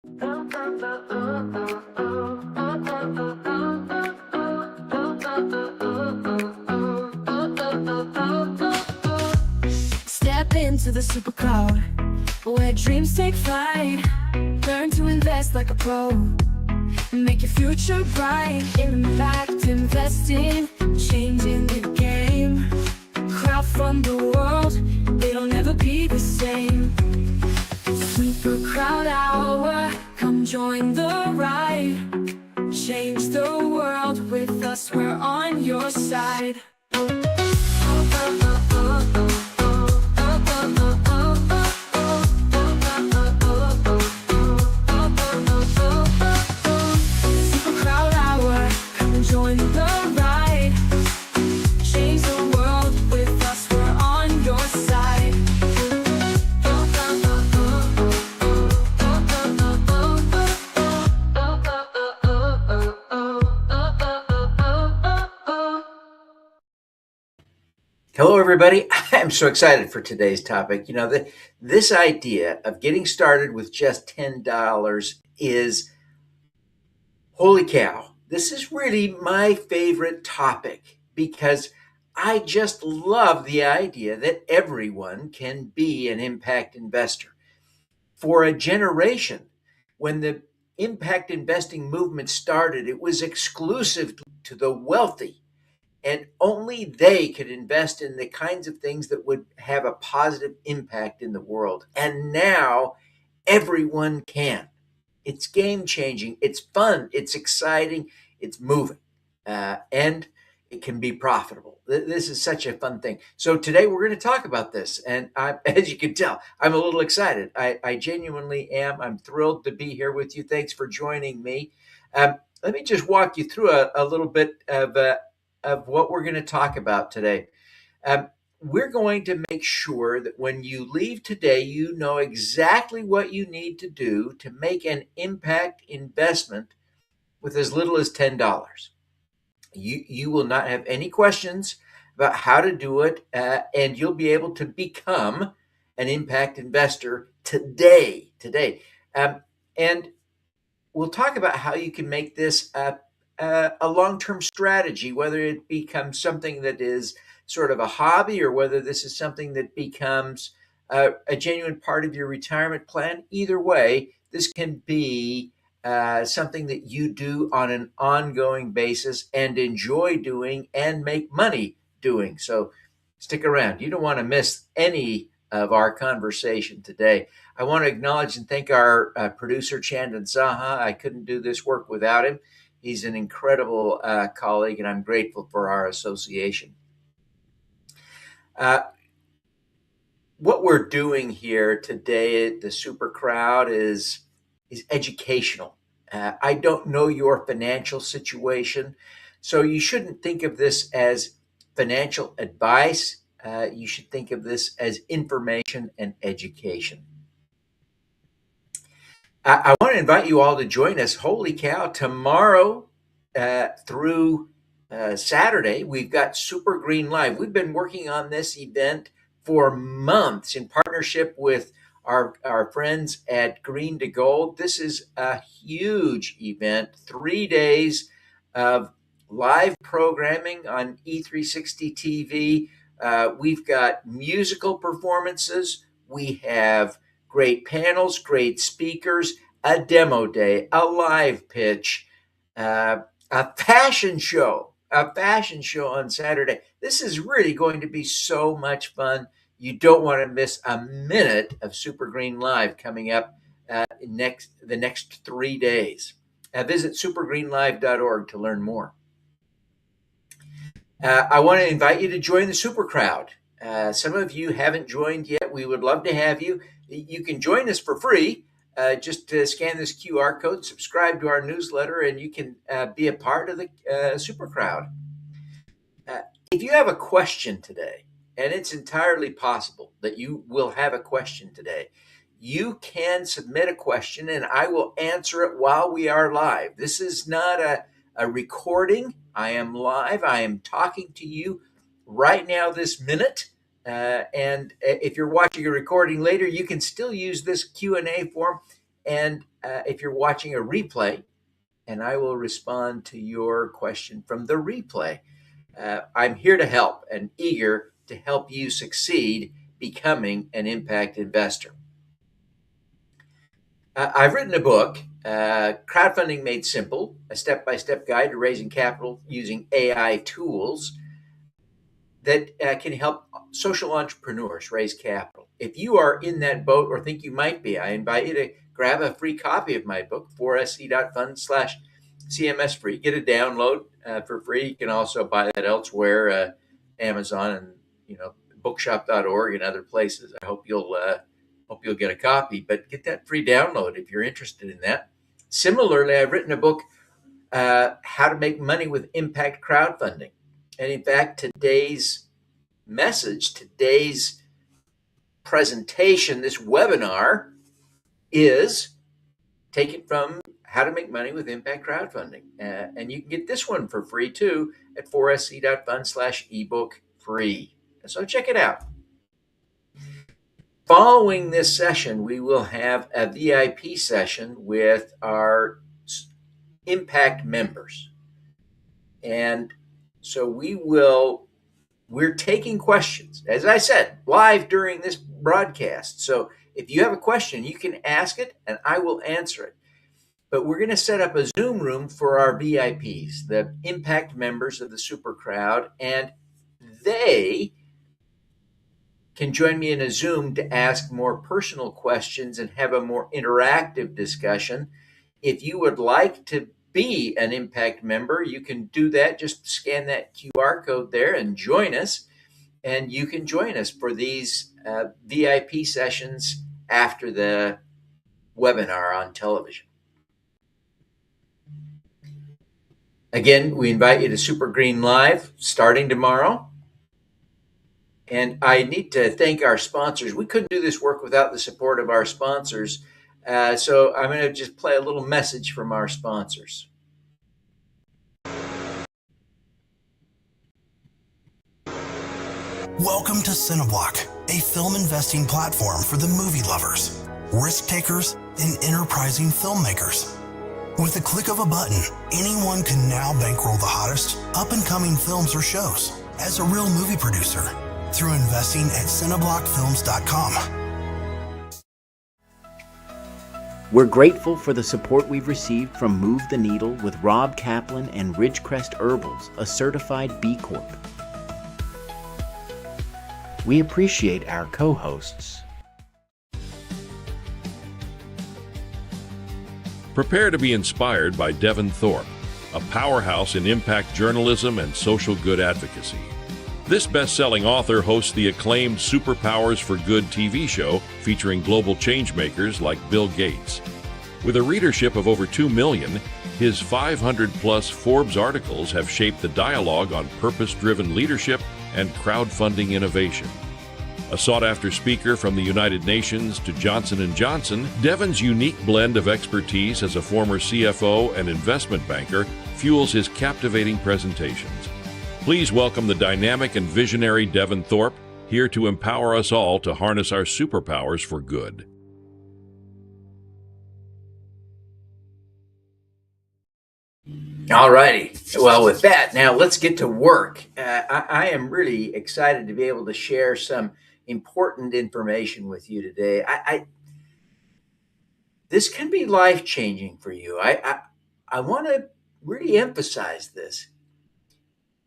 Step into the super crowd, where dreams take flight. Learn to invest like a pro, make your future bright. Impact investing, changing the game. Crowdfund the world, it'll never be the same. SuperCrowdHour, come join the ride. Change the world with us, we're on your side. SuperCrowdHour, come join the ride. Change the world with us, we're on your side. Hello, everybody. I'm so excited for today's topic. This idea of getting started with just $10 is, holy cow, this is really my favorite topic because I just love the idea that everyone can be an impact investor. For a generation, when the impact investing movement started, it was exclusive to the wealthy. And only they could invest in the kinds of things that would have a positive impact in the world. And now everyone can. It's game changing. It's fun. It's exciting. It's moving. And it can be profitable. This is such a fun thing. So today we're going to talk about this. And as you can tell, I'm a little excited. I genuinely am. I'm thrilled to be here with you. Thanks for joining me. Let me just walk you through a little bit of what we're going to talk about today. We're going to make sure that when you leave today, you know exactly what you need to do to make an impact investment with as little as $10. You will not have any questions about how to do it, and you'll be able to become an impact investor today. And we'll talk about how you can make this a long-term strategy, whether it becomes something that is sort of a hobby or whether this is something that becomes a genuine part of your retirement plan. Either way, this can be something that you do on an ongoing basis and enjoy doing and make money doing. So stick around. You don't want to miss any of our conversation today. I want to acknowledge and thank our producer, Chandan Saha. I couldn't do this work without him. He's an incredible colleague, and I'm grateful for our association. What we're doing here today at the Super Crowd is educational. I don't know your financial situation, so you shouldn't think of this as financial advice. You should think of this as information and education. I want to invite you all to join us. Holy cow, tomorrow through Saturday, we've got Super Green Live. We've been working on this event for months in partnership with our friends at Green to Gold. This is a huge event, 3 days of live programming on E360 TV. We've got musical performances. We have great panels, great speakers, a demo day, a live pitch, a fashion show on Saturday. This is really going to be so much fun. You don't want to miss a minute of Super Green Live coming up the next 3 days. Visit supergreenlive.org to learn more. I want to invite you to join the Super Crowd. Some of you haven't joined yet. We would love to have you. You can join us for free. Just scan this QR code, subscribe to our newsletter, and you can be a part of the Super Crowd. If you have a question today, and it's entirely possible that you will have a question today, you can submit a question and I will answer it while we are live. This is not a recording. I am live. I am talking to you right now this minute. And if you're watching a recording later, you can still use this Q&A form and if you're watching a replay, and I will respond to your question from the replay. I'm here to help and eager to help you succeed becoming an impact investor. I've written a book, Crowdfunding Made Simple, a step-by-step guide to raising capital using AI tools that can help social entrepreneurs raise capital. If you are in that boat or think you might be, I invite you to grab a free copy of my book, 4sc.fund/CMS free. Get a download for free. You can also buy that elsewhere, Amazon and bookshop.org and other places. I hope you'll get a copy, but get that free download if you're interested in that. Similarly, I've written a book, How to Make Money with Impact Crowdfunding. And in fact, today's message, today's presentation, this webinar is taken from How to Make Money with Impact Crowdfunding. And you can get this one for free too at 4sc.fund/ebook free. So check it out. Following this session, we will have a VIP session with our impact members. And so we're taking questions, as I said, live during this broadcast. So if you have a question, you can ask it and I will answer it. But we're going to set up a Zoom room for our VIPs, the impact members of the Super Crowd, and they can join me in a Zoom to ask more personal questions and have a more interactive discussion. If you would like to be an impact member, you can do that. Just scan that QR code there and join us. And you can join us for these VIP sessions after the webinar on television. Again, we invite you to Super Green Live starting tomorrow. And I need to thank our sponsors. We couldn't do this work without the support of our sponsors. So I'm going to just play a little message from our sponsors. Welcome to Cineblock, a film investing platform for the movie lovers, risk takers, and enterprising filmmakers. With the click of a button, anyone can now bankroll the hottest up-and-coming films or shows as a real movie producer through investing at cineblockfilms.com. We're grateful for the support we've received from Move the Needle with Rob Kaplan and Ridgecrest Herbals, a certified B Corp. We appreciate our co-hosts. Prepare to be inspired by Devin Thorpe, a powerhouse in impact journalism and social good advocacy. This best-selling author hosts the acclaimed Superpowers for Good TV show featuring global changemakers like Bill Gates. With a readership of over 2 million, his 500-plus Forbes articles have shaped the dialogue on purpose-driven leadership and crowdfunding innovation. A sought-after speaker from the United Nations to Johnson & Johnson, Devin's unique blend of expertise as a former CFO and investment banker fuels his captivating presentations. Please welcome the dynamic and visionary Devin Thorpe, here to empower us all to harness our superpowers for good. All righty. Well, with that, now let's get to work. I am really excited to be able to share some important information with you today. This can be life-changing for you. I want to really emphasize this.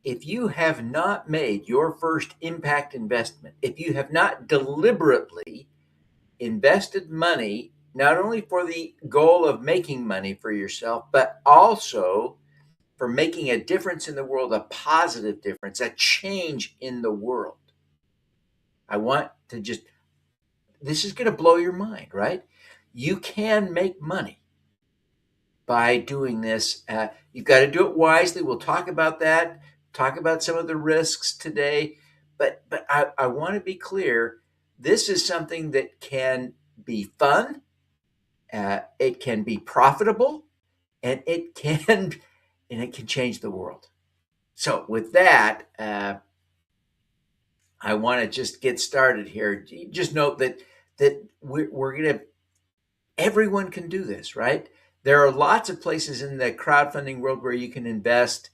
If you have not made your first impact investment, if you have not deliberately invested money, not only for the goal of making money for yourself, but also for making a difference in the world, a positive difference, a change in the world. I want to this is going to blow your mind, right? You can make money by doing this. You've got to do it wisely. We'll talk about that. Talk about some of the risks today, but I want to be clear. This is something that can be fun, it can be profitable, and it can change the world. So with that, I want to just get started here. Just note that we're going to everyone can do this, right? There are lots of places in the crowdfunding world where you can invest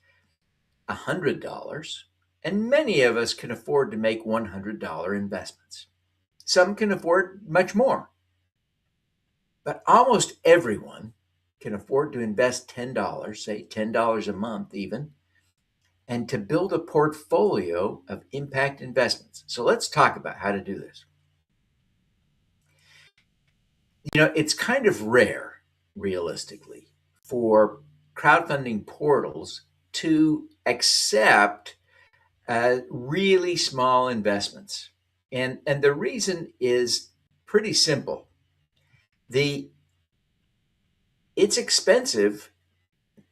$100, and many of us can afford to make $100 investments. Some can afford much more, but almost everyone can afford to invest $10, say $10 a month even, and to build a portfolio of impact investments. So let's talk about how to do this. It's kind of rare, realistically, for crowdfunding portals to accept really small investments. And the reason is pretty simple. It's expensive.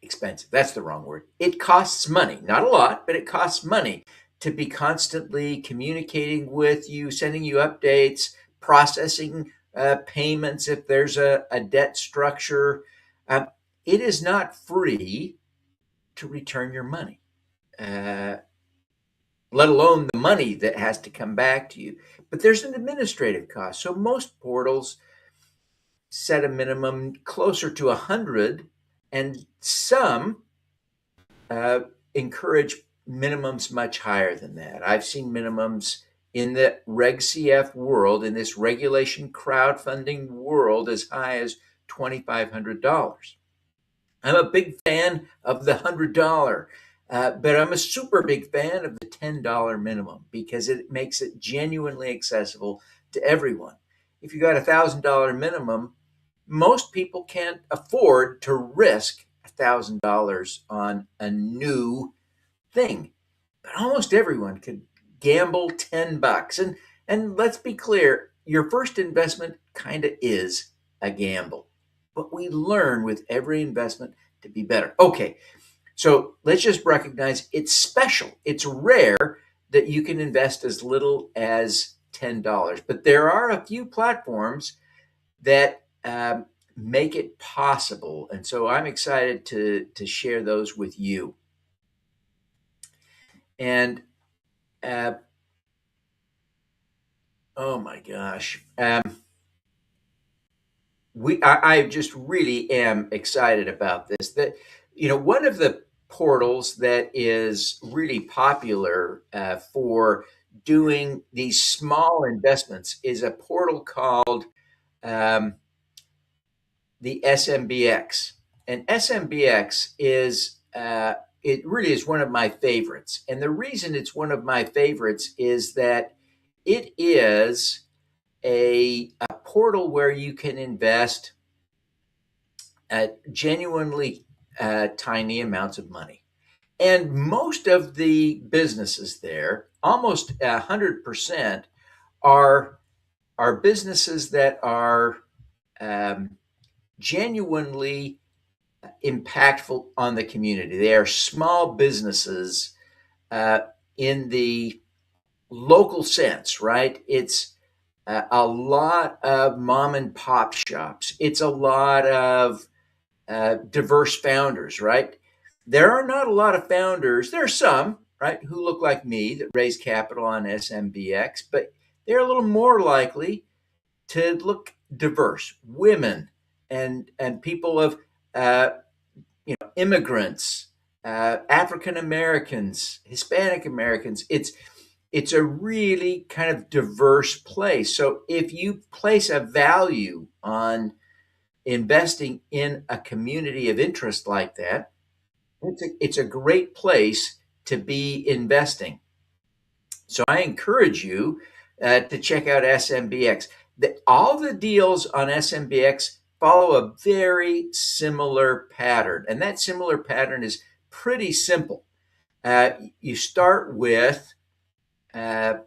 Expensive, that's the wrong word. It costs money, not a lot, but it costs money to be constantly communicating with you, sending you updates, processing payments if there's a debt structure. It is not free to return your money, let alone the money that has to come back to you. But there's an administrative cost. So most portals set a minimum closer to 100, and some encourage minimums much higher than that. I've seen minimums in the Reg CF world, in this regulation crowdfunding world, as high as $2,500. I'm a big fan of the $100, but I'm a super big fan of the $10 minimum because it makes it genuinely accessible to everyone. If you got $1,000 minimum, most people can't afford to risk $1,000 on a new thing, but almost everyone could gamble $10. And let's be clear, your first investment kind of is a gamble, but we learn with every investment to be better. Okay, so let's just recognize it's special. It's rare that you can invest as little as $10, but there are a few platforms that make it possible. And so I'm excited to share those with you. And oh my gosh, I just really am excited about this. That one of the portals that is really popular for doing these small investments is a portal called the SMBX. And SMBX is it really is one of my favorites. And the reason it's one of my favorites is that it is a portal where you can invest genuinely tiny amounts of money. And most of the businesses there, almost 100%, are businesses that are genuinely impactful on the community. They are small businesses in the local sense, right? It's a lot of mom and pop shops. It's a lot of diverse founders, right? There are not a lot of founders. There are some, right, who look like me that raise capital on SMBX, but they're a little more likely to look diverse. Women and people of immigrants, African Americans, Hispanic Americans. It's a really kind of diverse place. So if you place a value on investing in a community of interest like that, it's a great place to be investing. So I encourage you to check out SMBX. All the deals on SMBX follow a very similar pattern, and that similar pattern is pretty simple. You start with you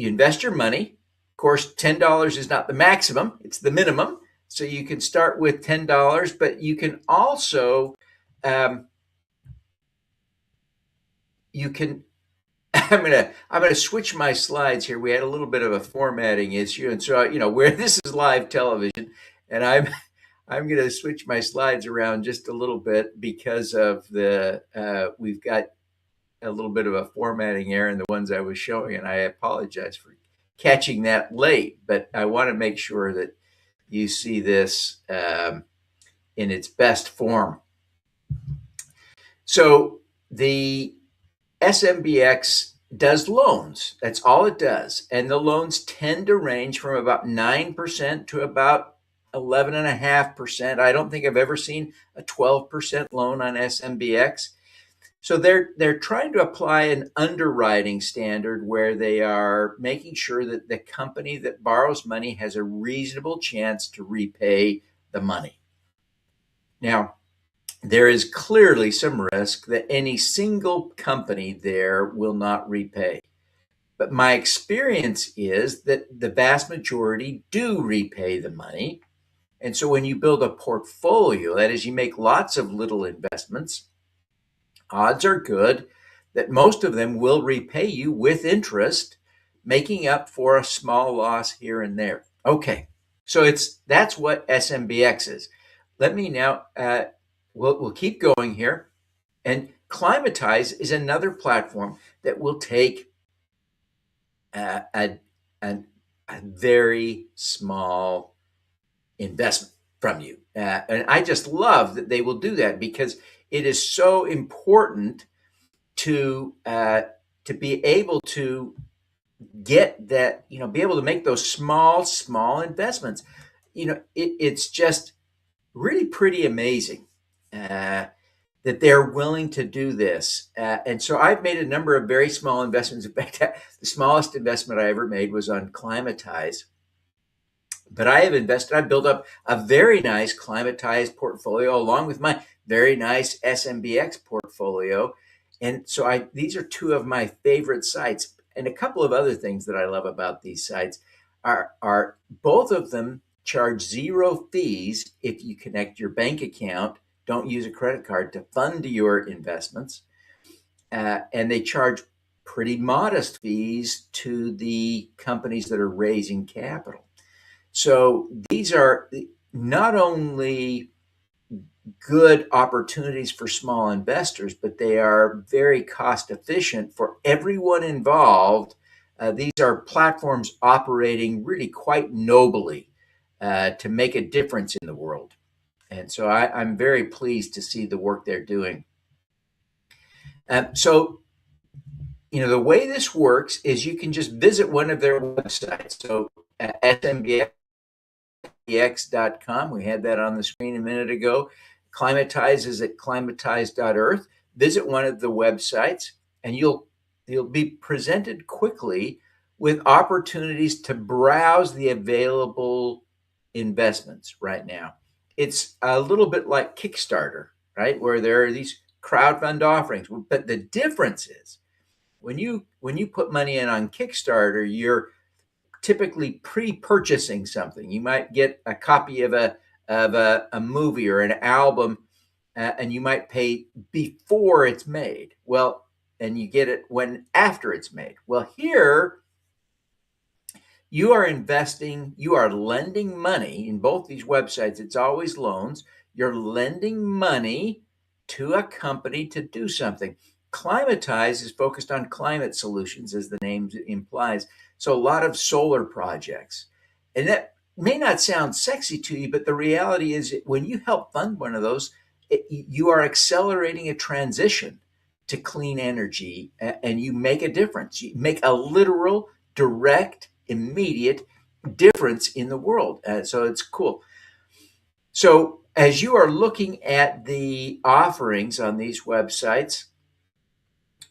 invest your money. Of course, $10 is not the maximum; it's the minimum. So you can start with $10, but you can also you can. I'm gonna switch my slides here. We had a little bit of a formatting issue, and so where this is live television, and I'm gonna switch my slides around just a little bit because of the we've got a little bit of a formatting error in the ones I was showing, and I apologize for catching that late. But I want to make sure that you see this in its best form. So the SMBX does loans. That's all it does. And the loans tend to range from about 9% to about 11.5%. I don't think I've ever seen a 12% loan on SMBX. So they're trying to apply an underwriting standard where they are making sure that the company that borrows money has a reasonable chance to repay the money. Now, there is clearly some risk that any single company there will not repay. But my experience is that the vast majority do repay the money. And so when you build a portfolio, that is, you make lots of little investments, odds are good that most of them will repay you with interest, making up for a small loss here and there. Okay, so that's what SMBX is. Let me now, we'll keep going here. And Climatize is another platform that will take a very small investment from you. And I just love that they will do that because it is so important to be able to get that, be able to make those small investments. It's just really pretty amazing that they're willing to do this. And so I've made a number of very small investments. In fact, the smallest investment I ever made was on Climatize. But I've built up a very nice Climatize portfolio along with my very nice SMBX portfolio. And so these are two of my favorite sites. And a couple of other things that I love about these sites are both of them charge zero fees if you connect your bank account, don't use a credit card to fund your investments. And they charge pretty modest fees to the companies that are raising capital. So these are not only good opportunities for small investors, but they are very cost efficient for everyone involved. These are platforms operating really quite nobly to make a difference in the world. And so I'm very pleased to see the work they're doing. So the way this works is you can just visit one of their websites. So SMBX.com, we had that on the screen a minute ago. Climatize is at climatize.earth. Visit one of the websites and you'll be presented quickly with opportunities to browse the available investments right now. It's a little bit like Kickstarter, right? Where there are these crowdfund offerings. But the difference is when you put money in on Kickstarter, you're typically pre-purchasing something. You might get a copy of a movie or an album, and you might pay before it's made. Well, and you get it after it's made. Well, here you are investing, you are lending money in both these websites. It's always loans. You're lending money to a company to do something. Climatize is focused on climate solutions, as the name implies. So a lot of solar projects. And that may not sound sexy to you, but the reality is when you help fund one of those, you are accelerating a transition to clean energy, and you make a difference. You make a literal, direct, immediate difference in the world. So it's cool. So as you are looking at the offerings on these websites,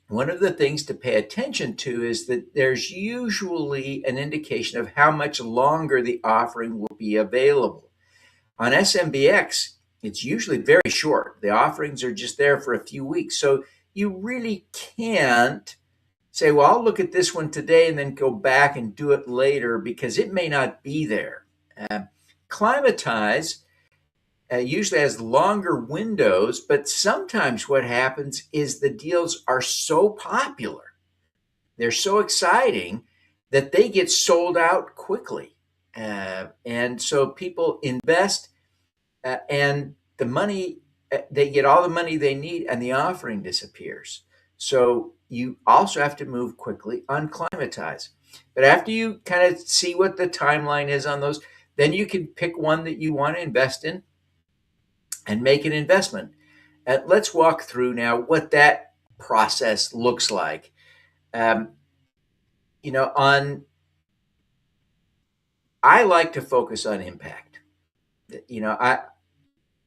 one of the things to pay attention to is that there's usually an indication of how much longer the offering will be available. On SMBX, it's usually very short. The offerings are just there for a few weeks. So you really can't say, well, I'll look at this one today and then go back and do it later because it may not be there. Climatize usually has longer windows, but sometimes what happens is the deals are so popular, they're so exciting that they get sold out quickly. And so people invest and the money, they get all the money they need and the offering disappears. So you also have to move quickly on Climatize. But after you kind of see what the timeline is on those, then you can pick one that you want to invest in and make an investment. Let's walk through now what that process looks like. Um, on I like to focus on impact.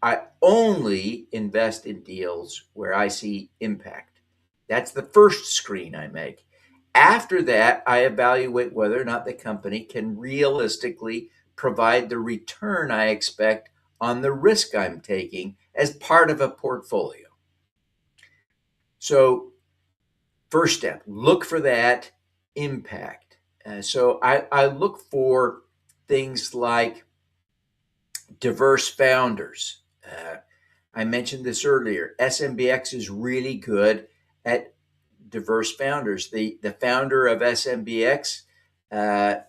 I only invest in deals where I see impact. That's the first screen I make. After that, I evaluate whether or not the company can realistically provide the return I expect on the risk I'm taking as part of a portfolio. So, first step, look for that impact. I look for things like diverse founders. I mentioned this earlier. SMBX is really good at diverse founders. The founder of SMBX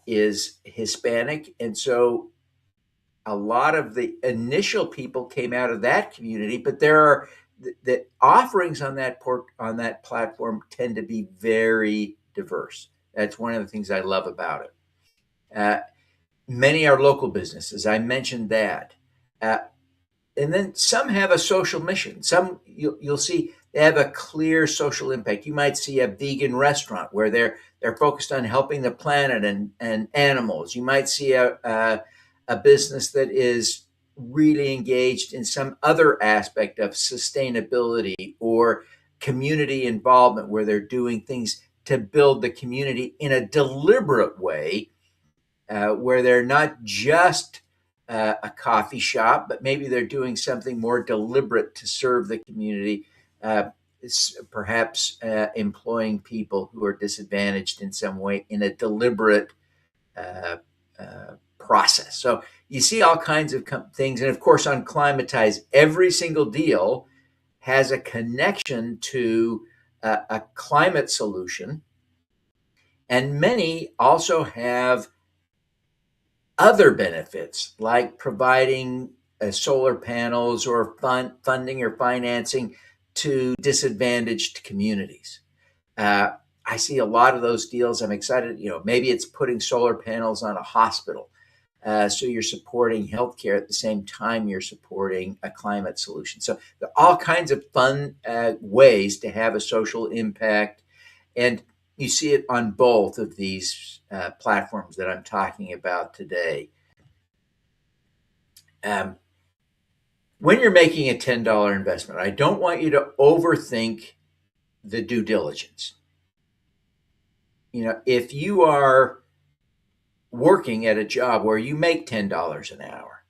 is Hispanic, and so a lot of the initial people came out of that community. But there are the offerings on that platform tend to be very diverse. That's one of the things I love about it. Many are local businesses. I mentioned that. And then some have a social mission. Some you'll see they have a clear social impact. You might see a vegan restaurant where they're focused on helping the planet and animals. You might see a business that is really engaged in some other aspect of sustainability or community involvement, where they're doing things to build the community in a deliberate way, where they're not just a coffee shop, but maybe they're doing something more deliberate to serve the community, perhaps employing people who are disadvantaged in some way in a deliberate process. So you see all kinds of things. And of course, on Climatize, every single deal has a connection to a climate solution. And many also have other benefits, like providing solar panels or funding or financing to disadvantaged communities. I see a lot of those deals. I'm excited. Maybe it's putting solar panels on a hospital. So you're supporting healthcare at the same time you're supporting a climate solution. So there are all kinds of fun ways to have a social impact. And you see it on both of these platforms that I'm talking about today. When you're making a $10 investment, I don't want you to overthink the due diligence. If you are working at a job where you make $10 an hour,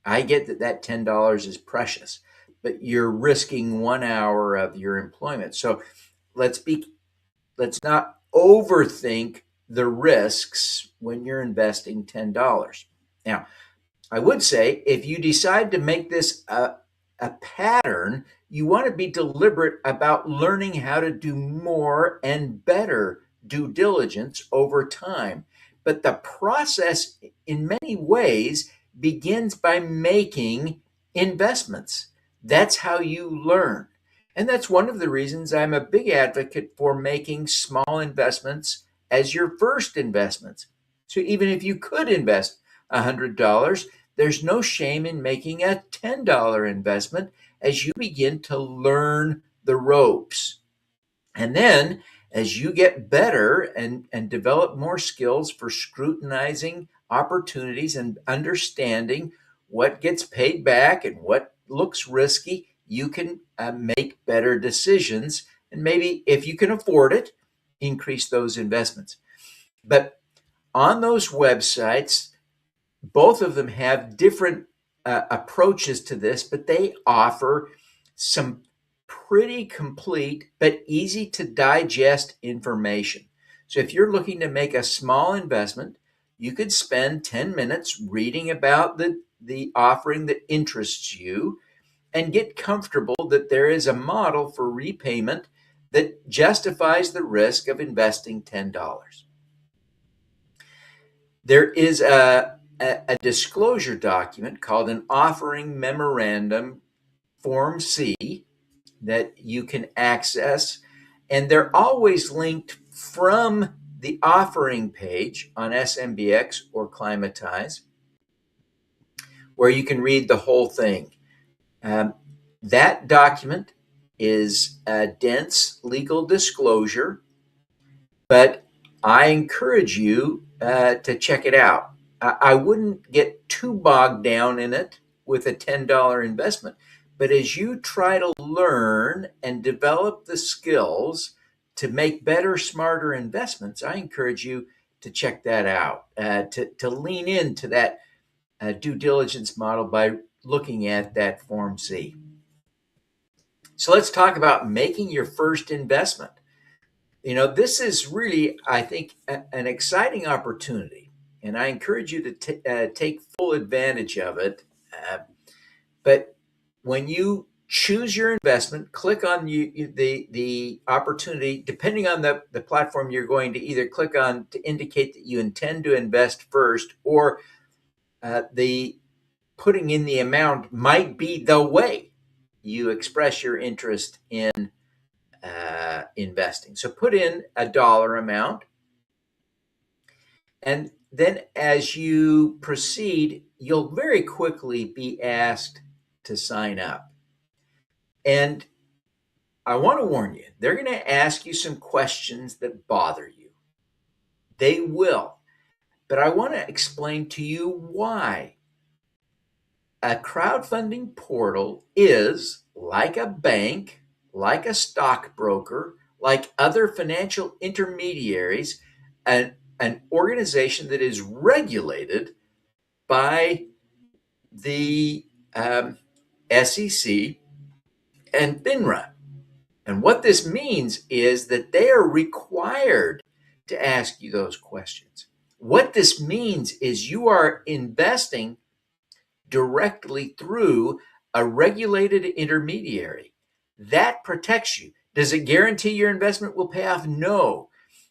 I get that $10 is precious, but you're risking 1 hour of your employment. So let's not overthink the risks when you're investing $10. Now, I would say if you decide to make this a pattern, you want to be deliberate about learning how to do more and better due diligence over time. But the process, in many ways, begins by making investments. That's how you learn. And that's one of the reasons I'm a big advocate for making small investments as your first investments. So even if you could invest $100, there's no shame in making a $10 investment as you begin to learn the ropes. And then as you get better and develop more skills for scrutinizing opportunities and understanding what gets paid back and what looks risky, you can make better decisions. And maybe if you can afford it, increase those investments. But on those websites, both of them have different approaches to this, but they offer some pretty complete but easy to digest information. So if you're looking to make a small investment, you could spend 10 minutes reading about the offering that interests you and get comfortable that there is a model for repayment that justifies the risk of investing $10. There is a disclosure document called an offering memorandum, Form C, that you can access, and they're always linked from the offering page on SMBX or Climatize, where you can read the whole thing. That document is a dense legal disclosure, but I encourage you to check it out. I wouldn't get too bogged down in it with a $10 investment, but as you try to learn and develop the skills to make better, smarter investments, I encourage you to check that out, to lean into that due diligence model by looking at that Form C. So let's talk about making your first investment. This is really, I think, an exciting opportunity, and I encourage you to take full advantage of it. But when you choose your investment, click on the opportunity, depending on the platform you're going to either click on to indicate that you intend to invest first, or the putting in the amount might be the way you express your interest in investing. So put in a dollar amount, and then as you proceed, you'll very quickly be asked to sign up. And I want to warn you, they're going to ask you some questions that bother you. They will. But I want to explain to you why. A crowdfunding portal is like a bank, like a stockbroker, like other financial intermediaries, an organization that is regulated by the SEC and FINRA. And what this means is that they are required to ask you those questions. What this means is you are investing directly through a regulated intermediary. That protects you. Does it guarantee your investment will pay off? No,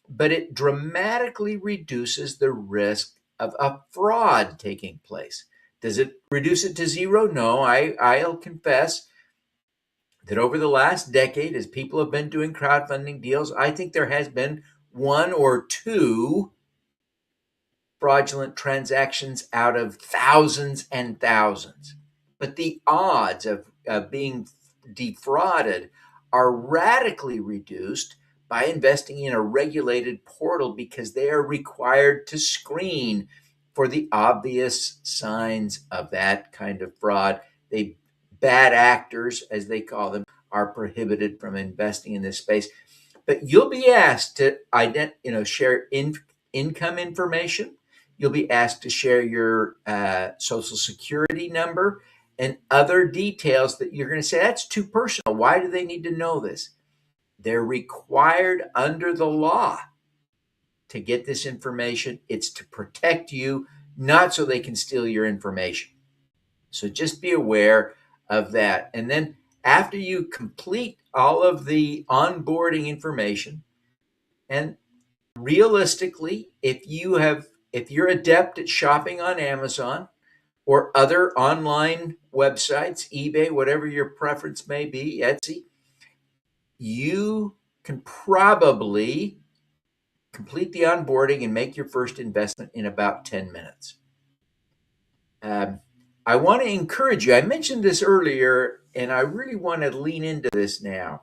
but it dramatically reduces the risk of a fraud taking place. Does it reduce it to zero? No, I'll confess that over the last decade, as people have been doing crowdfunding deals, I think there has been one or two fraudulent transactions out of thousands and thousands. But the odds of being defrauded are radically reduced by investing in a regulated portal, because they are required to screen for the obvious signs of that kind of fraud. Bad actors, as they call them, are prohibited from investing in this space. But you'll be asked to share income information. You'll be asked to share your social security number and other details that you're going to say, that's too personal. Why do they need to know this? They're required under the law to get this information. It's to protect you, not so they can steal your information. So just be aware of that. And then after you complete all of the onboarding information, and realistically, if you're adept at shopping on Amazon or other online websites, eBay, whatever your preference may be, Etsy, you can probably complete the onboarding and make your first investment in about 10 minutes. I want to encourage you. I mentioned this earlier, and I really want to lean into this now.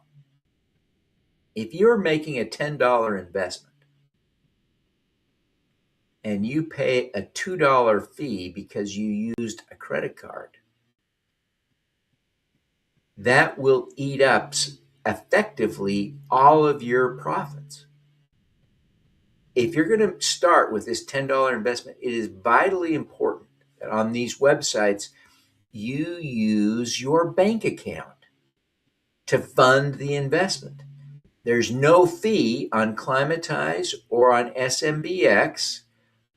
If you're making a $10 investment and you pay a $2 fee because you used a credit card, that will eat up effectively all of your profits. If you're going to start with this $10 investment, it is vitally important that on these websites, you use your bank account to fund the investment. There's no fee on Climatize or on SMBX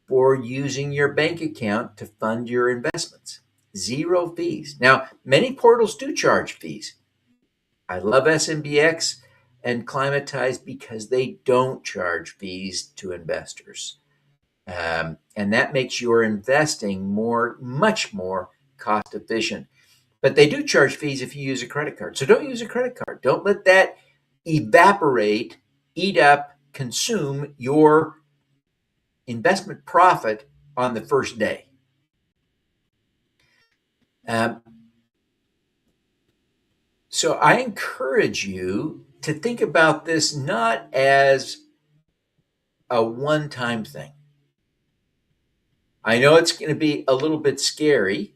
for using your bank account to fund your investments. Zero fees. Now, many portals do charge fees. I love SMBX and Climatize because they don't charge fees to investors. And that makes your investing much more cost efficient. But they do charge fees if you use a credit card. So don't use a credit card. Don't let that evaporate, eat up, consume your investment profit on the first day. So I encourage you to think about this not as a one-time thing. I know it's going to be a little bit scary,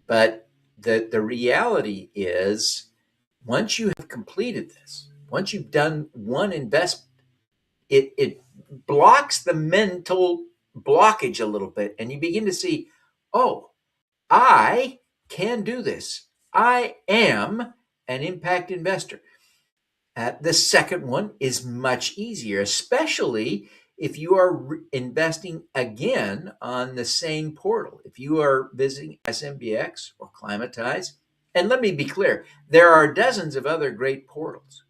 but the reality is once you have completed this, once you've done one investment, it blocks the mental blockage a little bit, and you begin to see, oh, I can do this. I am an impact investor. The second one is much easier, especially if you are investing again on the same portal. If you are visiting SMBX or Climatize, and let me be clear, there are dozens of other great portals.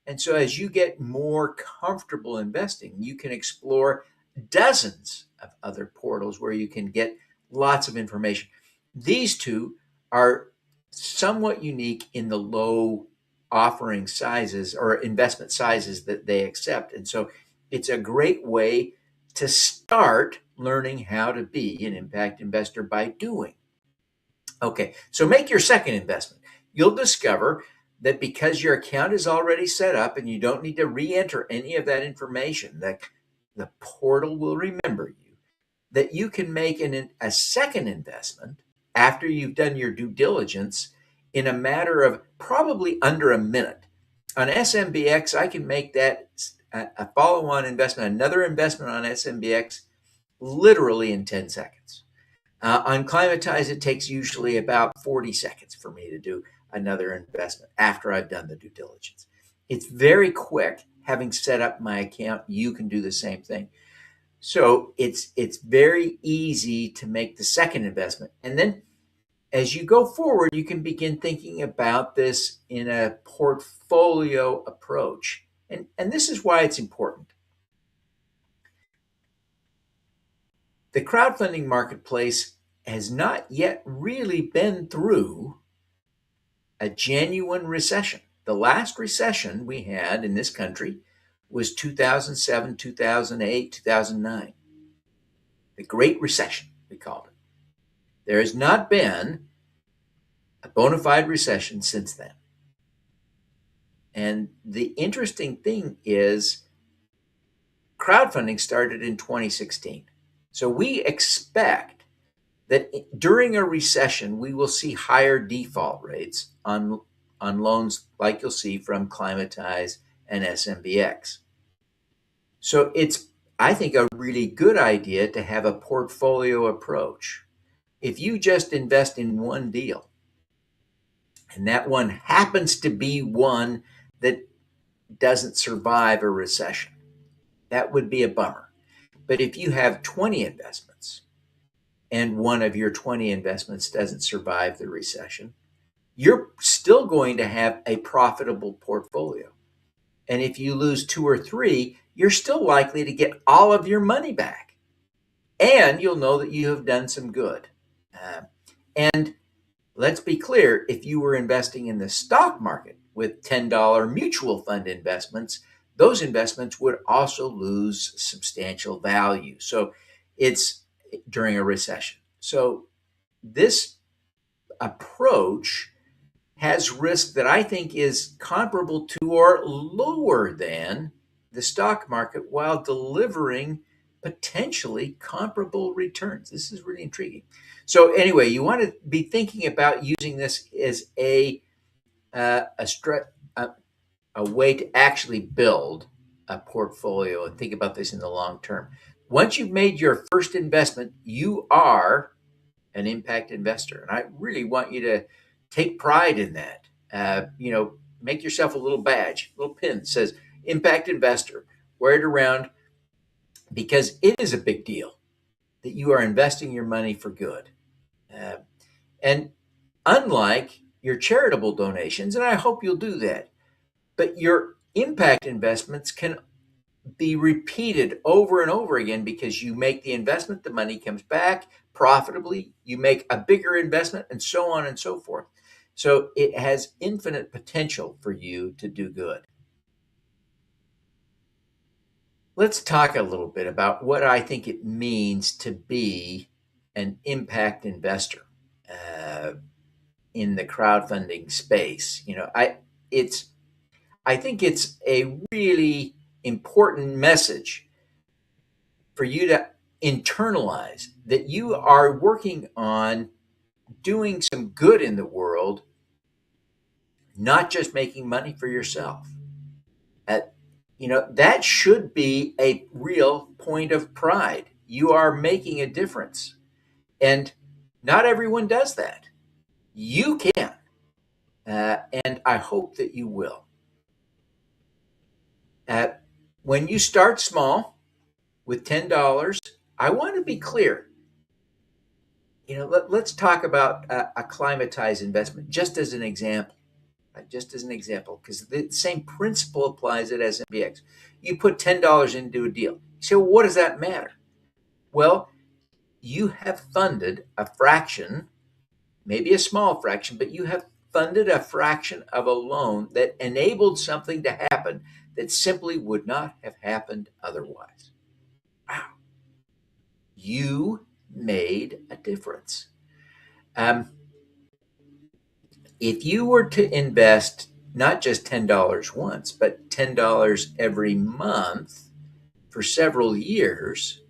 And so as you get more comfortable investing, you can explore dozens of other portals where you can get lots of information. These two are somewhat unique in the low offering sizes or investment sizes that they accept. And so it's a great way to start learning how to be an impact investor by doing. Okay, so make your second investment. You'll discover that because your account is already set up and you don't need to re-enter any of that information, that the portal will remember you, that you can make a second investment after you've done your due diligence in a matter of probably under a minute. On SMBX, I can make that a follow-on investment, another investment on SMBX, literally in 10 seconds. On Climatize, it takes usually about 40 seconds for me to do another investment after I've done the due diligence. It's very quick. Having set up my account, you can do the same thing. So it's very easy to make the second investment. And then as you go forward, you can begin thinking about this in a portfolio approach. And this is why it's important. The crowdfunding marketplace has not yet really been through a genuine recession. The last recession we had in this country was 2007, 2008, 2009. The Great Recession, we called it. There has not been a bona fide recession since then. And the interesting thing is crowdfunding started in 2016. So we expect that during a recession, we will see higher default rates on loans like you'll see from Climatize and SMBX. So it's, I think, a really good idea to have a portfolio approach. If you just invest in one deal, and that one happens to be one that doesn't survive a recession, that would be a bummer. But if you have 20 investments and one of your 20 investments doesn't survive the recession, you're still going to have a profitable portfolio. And if you lose 2 or 3, you're still likely to get all of your money back. And you'll know that you have done some good. And let's be clear, if you were investing in the stock market with $10 mutual fund investments, those investments would also lose substantial value. So it's during a recession. So this approach has risk that I think is comparable to or lower than the stock market while delivering potentially comparable returns. This is really intriguing. So anyway, you want to be thinking about using this as a way to actually build a portfolio and think about this in the long term. Once you've made your first investment, you are an impact investor. And I really want you to take pride in that. Make yourself a little badge, a little pin that says impact investor. Wear it around because it is a big deal that you are investing your money for good. And unlike your charitable donations, and I hope you'll do that, but your impact investments can be repeated over and over again because you make the investment, the money comes back profitably, you make a bigger investment, and so on and so forth. So it has infinite potential for you to do good. Let's talk a little bit about what I think it means to be an impact investor uh, in the crowdfunding space. It's I think it's a really important message for you to internalize that you are working on doing some good in the world, not just making money for yourself. At, that should be a real point of pride. You are making a difference. And not everyone does that. You can. And I hope that you will. Uh, when you start small with $10, I want to be clear. Let's talk about a climatized investment just as an example. Just as an example, because the same principle applies at SMBX. You put $10 into a deal. You say, well, what does that matter? Well, you have funded a fraction, maybe a small fraction, but you have funded a fraction of a loan that enabled something to happen that simply would not have happened otherwise. Wow. You made a difference. If you were to invest not just $10 once, but $10 every month for several years,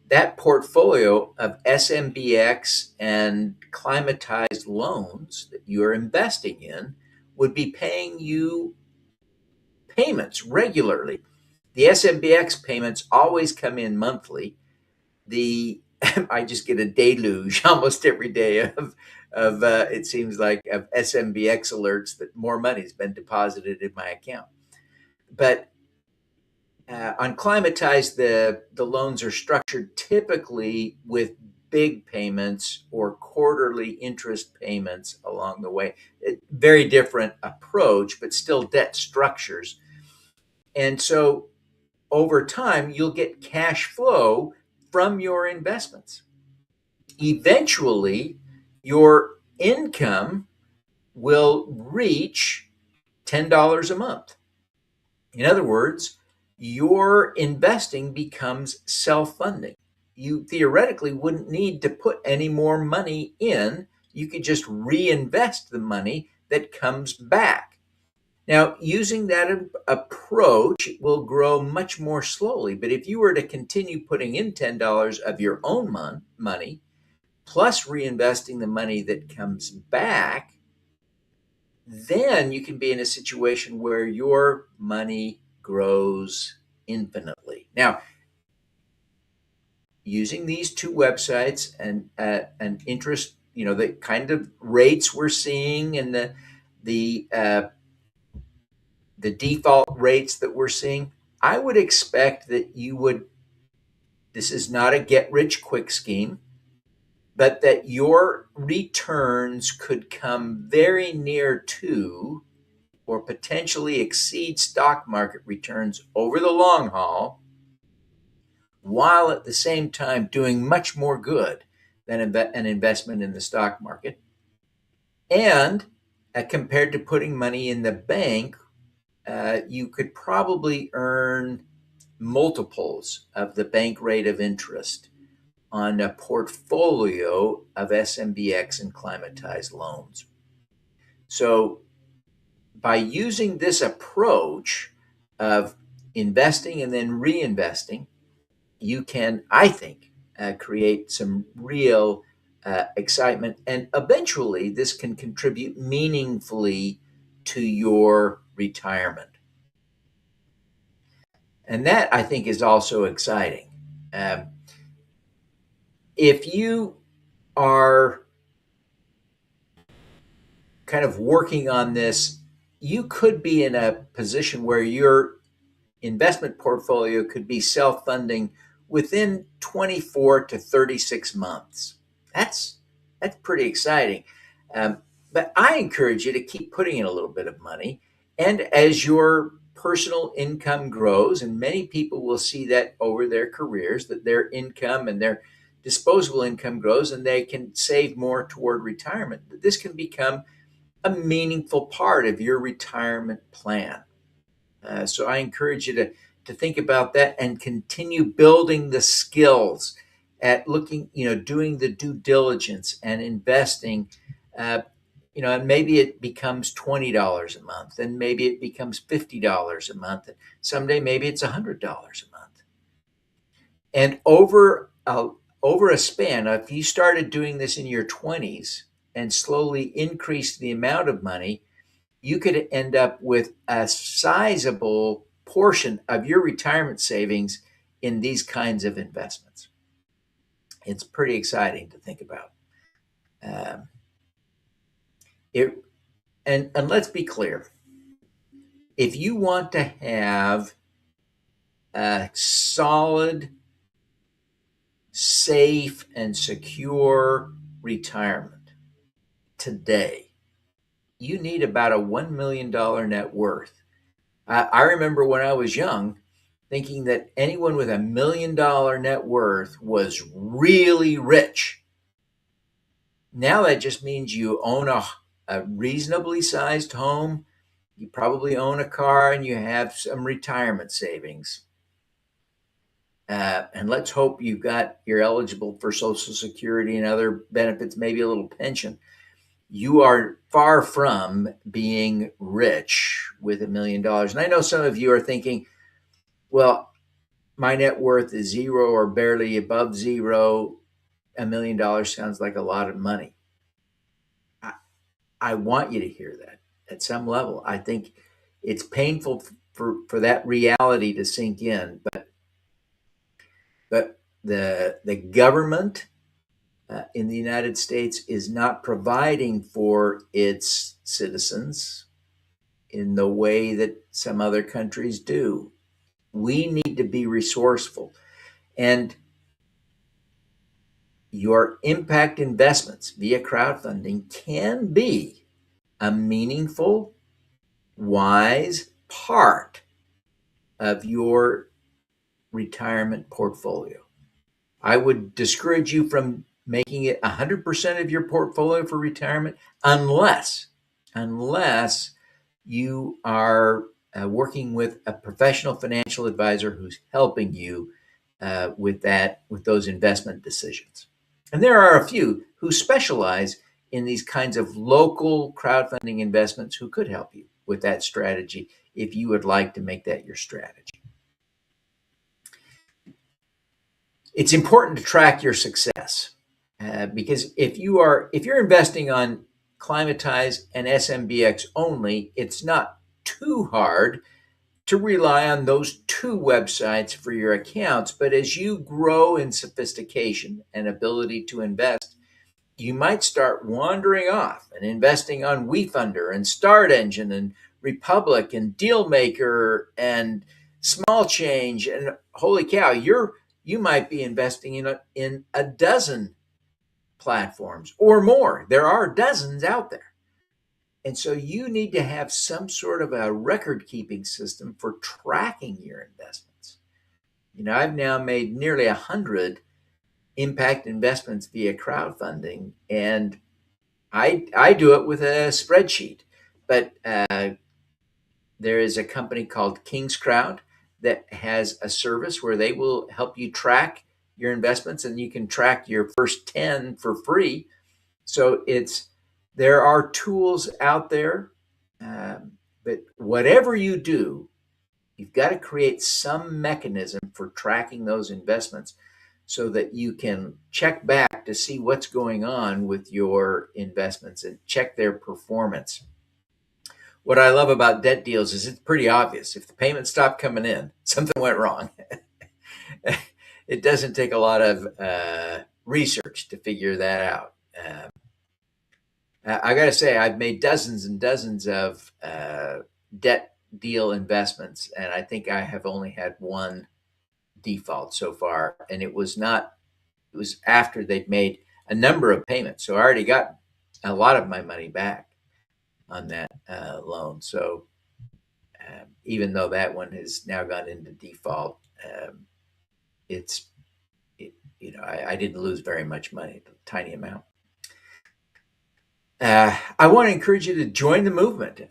that portfolio of SMBX and climatized loans that you're investing in would be paying you payments regularly. The SMBX payments always come in monthly. I just get a deluge almost every day of it seems like of SMBX alerts that more money's been deposited in my account. But on Climatized, the loans are structured typically with big payments or quarterly interest payments along the way. Very different approach, but still debt structures. And so over time, you'll get cash flow from your investments. Eventually, your income will reach $10 a month. In other words, your investing becomes self-funding. You theoretically wouldn't need to put any more money in. You could just reinvest the money that comes back. Now, using that approach will grow much more slowly. But if you were to continue putting in $10 of your own money, plus reinvesting the money that comes back, then you can be in a situation where your money grows infinitely. Now, using these two websites and interest, the kind of rates we're seeing and the default rates that we're seeing, I would expect that this is not a get rich quick scheme, but that your returns could come very near to or potentially exceed stock market returns over the long haul, while at the same time doing much more good than an investment in the stock market. And compared to putting money in the bank, you could probably earn multiples of the bank rate of interest on a portfolio of SMBX and climatized loans. So by using this approach of investing and then reinvesting, you can, I think, create some real excitement. And eventually, this can contribute meaningfully to your retirement. And that, I think, is also exciting. If you are kind of working on this, you could be in a position where your investment portfolio could be self-funding within 24 to 36 months. That's pretty exciting. But I encourage you to keep putting in a little bit of money. And as your personal income grows, and many people will see that over their careers, that their income and their disposable income grows and they can save more toward retirement, this can become a meaningful part of your retirement plan. So I encourage you to to think about that and continue building the skills at looking, doing the due diligence and investing. And maybe it becomes $20 a month, and maybe it becomes $50 a month. Someday, maybe it's $100 a month. And over a span, if you started doing this in your 20s and slowly increase the amount of money, you could end up with a sizable portion of your retirement savings in these kinds of investments. It's pretty exciting to think about. And let's be clear. If you want to have a solid, safe, and secure retirement today, you need about a $1 million net worth. I remember when I was young thinking that anyone with $1 million net worth was really rich. Now that just means you own a reasonably sized home, you probably own a car, and you have some retirement savings. And let's hope you're eligible for Social Security and other benefits, maybe a little pension. You are far from being rich with $1 million. And I know some of you are thinking, well, my net worth is zero or barely above zero. $1 million sounds like a lot of money. I want you to hear that at some level. I think it's painful for that reality to sink in, but the government in the United States is not providing for its citizens in the way that some other countries do. We need to be resourceful. And your impact investments via crowdfunding can be a meaningful, wise part of your retirement portfolio. I would discourage you from making it 100% of your portfolio for retirement unless you are working with a professional financial advisor who's helping you with those investment decisions. And there are a few who specialize in these kinds of local crowdfunding investments who could help you with that strategy if you would like to make that your strategy. It's important to track your success because if you're investing on Climatize and SMBX only, it's not too hard to rely on those two websites for your accounts. But as you grow in sophistication and ability to invest, you might start wandering off and investing on WeFunder and Start Engine and Republic and Dealmaker and Small Change. And holy cow, you might be investing in a dozen platforms or more. There are dozens out there. And so you need to have some sort of a record-keeping system for tracking your investments. I've now made nearly 100 impact investments via crowdfunding, and I do it with a spreadsheet. But there is a company called King's Crowd that has a service where they will help you track your investments, and you can track your first 10 for free. So there are tools out there, but whatever you do, you've got to create some mechanism for tracking those investments so that you can check back to see what's going on with your investments and check their performance. What I love about debt deals is it's pretty obvious. If the payments stop coming in, something went wrong. It doesn't take a lot of research to figure that out. I got to say, I've made dozens and dozens of debt deal investments, and I think I have only had one default so far. And it was after they'd made a number of payments. So I already got a lot of my money back on that loan. So even though that one has now gone into default, I didn't lose very much money, a tiny amount. I want to encourage you to join the movement.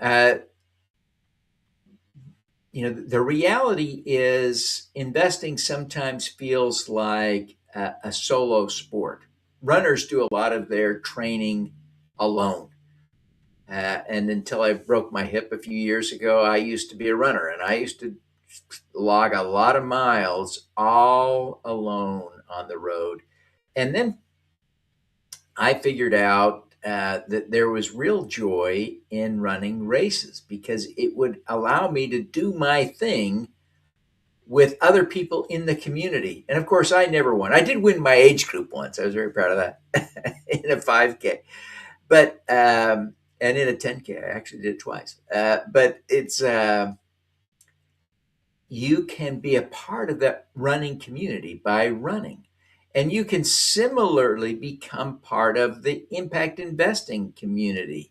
the reality is investing sometimes feels like a solo sport. Runners do a lot of their training alone. And until I broke my hip a few years ago, I used to be a runner, and I used to log a lot of miles all alone on the road. And then I figured out that there was real joy in running races because it would allow me to do my thing with other people in the community. And of course, I never won. I did win my age group once. I was very proud of that in a 5K, but and in a 10K, I actually did it twice. But it's you can be a part of that running community by running. And you can similarly become part of the impact investing community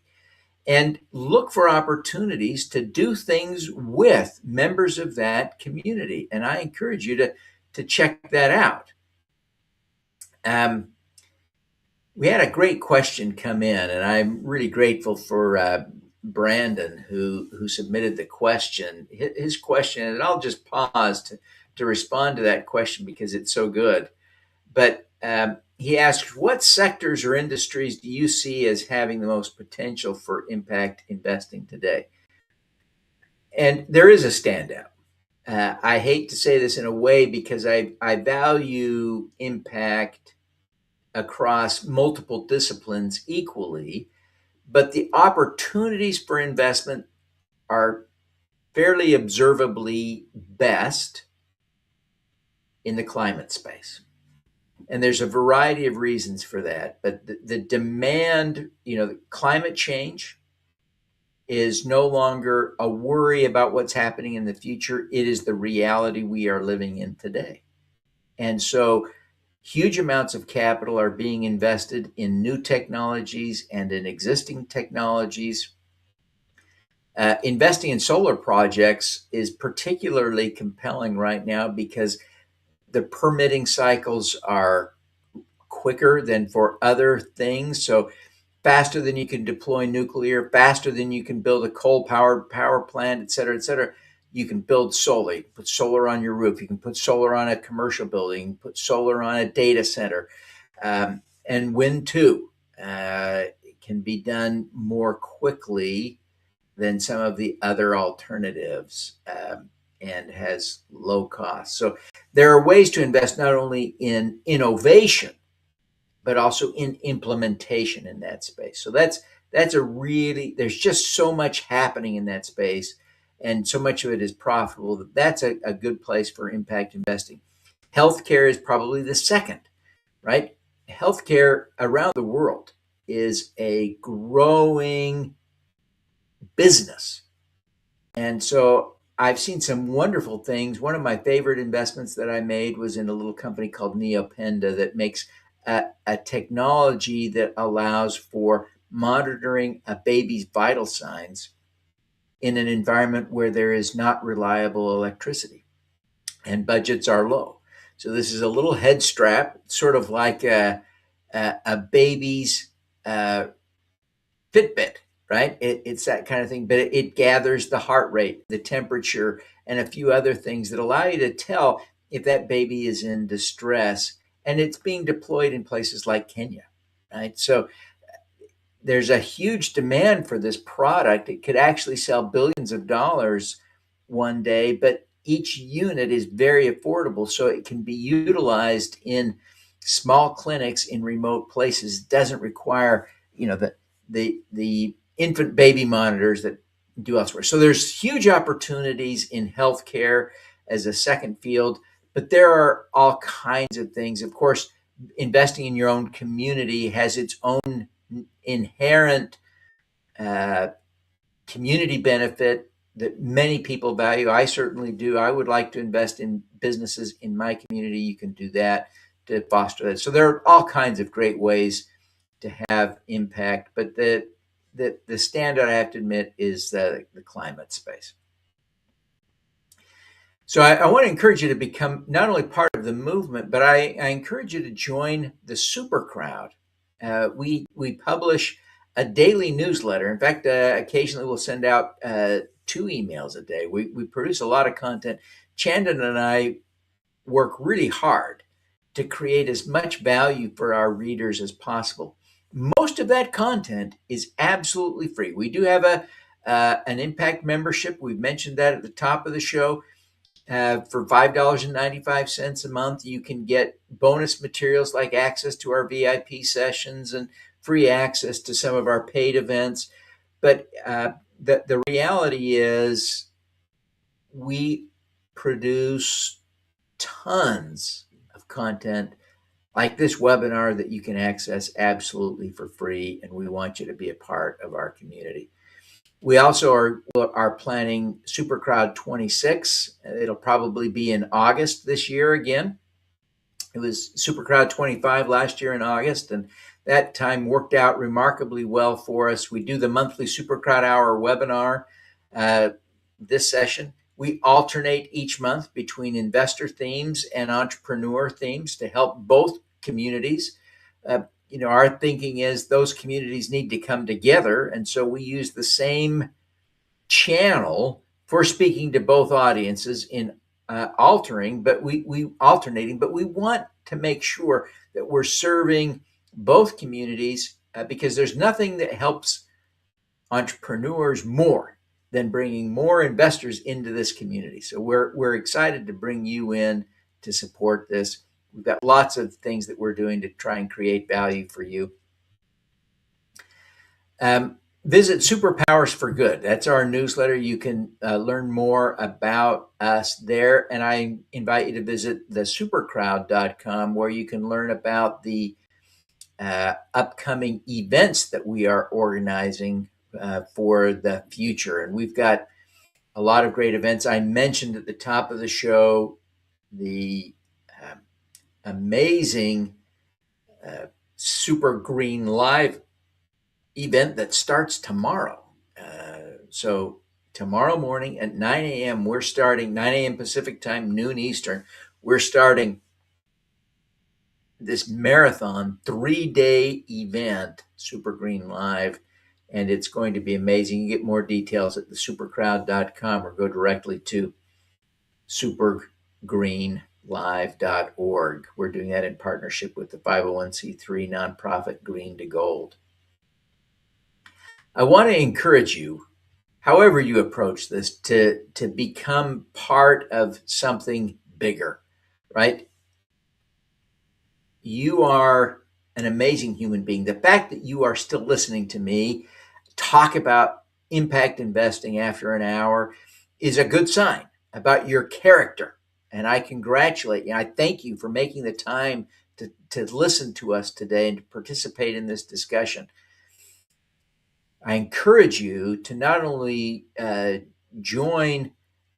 and look for opportunities to do things with members of that community. And I encourage you to check that out. We had a great question come in, and I'm really grateful for Brandon who submitted the question. His question, and I'll just pause to respond to that question because it's so good. But he asks, what sectors or industries do you see as having the most potential for impact investing today? And there is a standout. I hate to say this in a way because I value impact across multiple disciplines equally, but the opportunities for investment are fairly observably best in the climate space. And there's a variety of reasons for that. But the demand, the climate change is no longer a worry about what's happening in the future. It is the reality we are living in today. And so huge amounts of capital are being invested in new technologies and in existing technologies. Investing in solar projects is particularly compelling right now because the permitting cycles are quicker than for other things. So faster than you can deploy nuclear, faster than you can build a coal-powered power plant, et cetera, you can build solar. You can put solar on your roof. You can put solar on a commercial building, put solar on a data center. And wind too. It can be done more quickly than some of the other alternatives. And has low cost. So there are ways to invest not only in innovation, but also in implementation in that space. So that's there's just so much happening in that space, and so much of it is profitable that's a good place for impact investing. Healthcare is probably the second, right? Healthcare around the world is a growing business. And so I've seen some wonderful things. One of my favorite investments that I made was in a little company called Neopenda that makes a technology that allows for monitoring a baby's vital signs in an environment where there is not reliable electricity and budgets are low. So this is a little head strap, sort of like a baby's Fitbit. Right? It's that kind of thing, but it gathers the heart rate, the temperature, and a few other things that allow you to tell if that baby is in distress. And it's being deployed in places like Kenya, right? So there's a huge demand for this product. It could actually sell billions of dollars one day, but each unit is very affordable, so it can be utilized in small clinics in remote places. It doesn't require, the infant baby monitors that do elsewhere. So there's huge opportunities in healthcare as a second field, but there are all kinds of things. Of course, investing in your own community has its own inherent community benefit that many people value. I certainly do. I would like to invest in businesses in my community. You can do that to foster that. So there are all kinds of great ways to have impact, but the standout, I have to admit, is the climate space. So I want to encourage you to become not only part of the movement, but I encourage you to join the Super Crowd. We publish a daily newsletter. In fact, occasionally we'll send out 2 emails a day. We produce a lot of content. Chandan and I work really hard to create as much value for our readers as possible. Most of that content is absolutely free. We do have an impact membership. We've mentioned that at the top of the show. For $5.95 a month, you can get bonus materials like access to our VIP sessions and free access to some of our paid events. But the reality is we produce tons of content like this webinar that you can access absolutely for free, and we want you to be a part of our community. We also are planning SuperCrowd 26. It'll probably be in August this year again. It was SuperCrowd 25 last year in August, and that time worked out remarkably well for us. We do the monthly SuperCrowdHour webinar this session. We alternate each month between investor themes and entrepreneur themes to help both communities. Our thinking is those communities need to come together. And so we use the same channel for speaking to both audiences in alternating, but we want to make sure that we're serving both communities because there's nothing that helps entrepreneurs more than bringing more investors into this community. So we're excited to bring you in to support this. We've got lots of things that we're doing to try and create value for you. Visit Superpowers for Good. That's our newsletter. You can learn more about us there. And I invite you to visit the SuperCrowd.com, where you can learn about the upcoming events that we are organizing for the future. And we've got a lot of great events. I mentioned at the top of the show the amazing Super Green Live event that starts tomorrow. So tomorrow morning at 9 a.m., we're starting 9 a.m. Pacific time, noon Eastern. We're starting this marathon 3-day event, Super Green Live, and it's going to be amazing. You get more details at thesupercrowd.com or go directly to supergreenlive.org. We're doing that in partnership with the 501c3 nonprofit Green to Gold. I want to encourage you, however you approach this, to become part of something bigger, right? You are an amazing human being. The fact that you are still listening to me talk about impact investing after an hour is a good sign about your character. And I congratulate you. I thank you for making the time to listen to us today and to participate in this discussion. I encourage you to not only join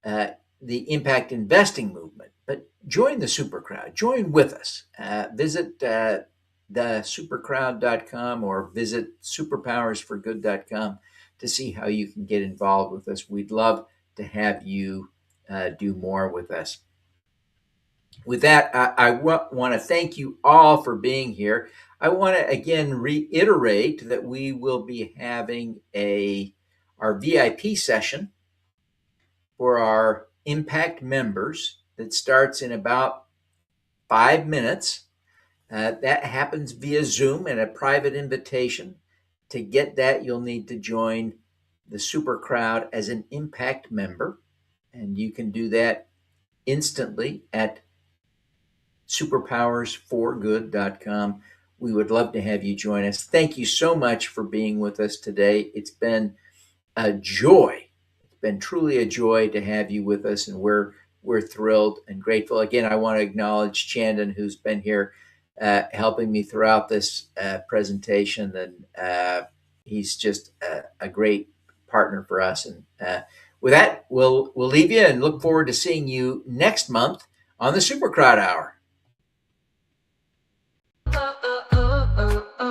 the impact investing movement, but join the SuperCrowd. Join with us. Visit thesupercrowd.com or visit superpowersforgood.com to see how you can get involved with us. We'd love to have you do more with us. With that, I want to thank you all for being here. I want to again reiterate that we will be having our VIP session for our impact members that starts in about 5 minutes. That happens via Zoom and a private invitation. To get that, you'll need to join the SuperCrowd as an impact member, and you can do that instantly at superpowersforgood.com. We would love to have you join us. Thank you so much for being with us today. It's been a joy. It's been truly a joy to have you with us, and we're thrilled and grateful. Again, I want to acknowledge Chandan, who's been here helping me throughout this presentation, and he's just a great partner for us. And with that, we'll leave you and look forward to seeing you next month on the SuperCrowd Hour.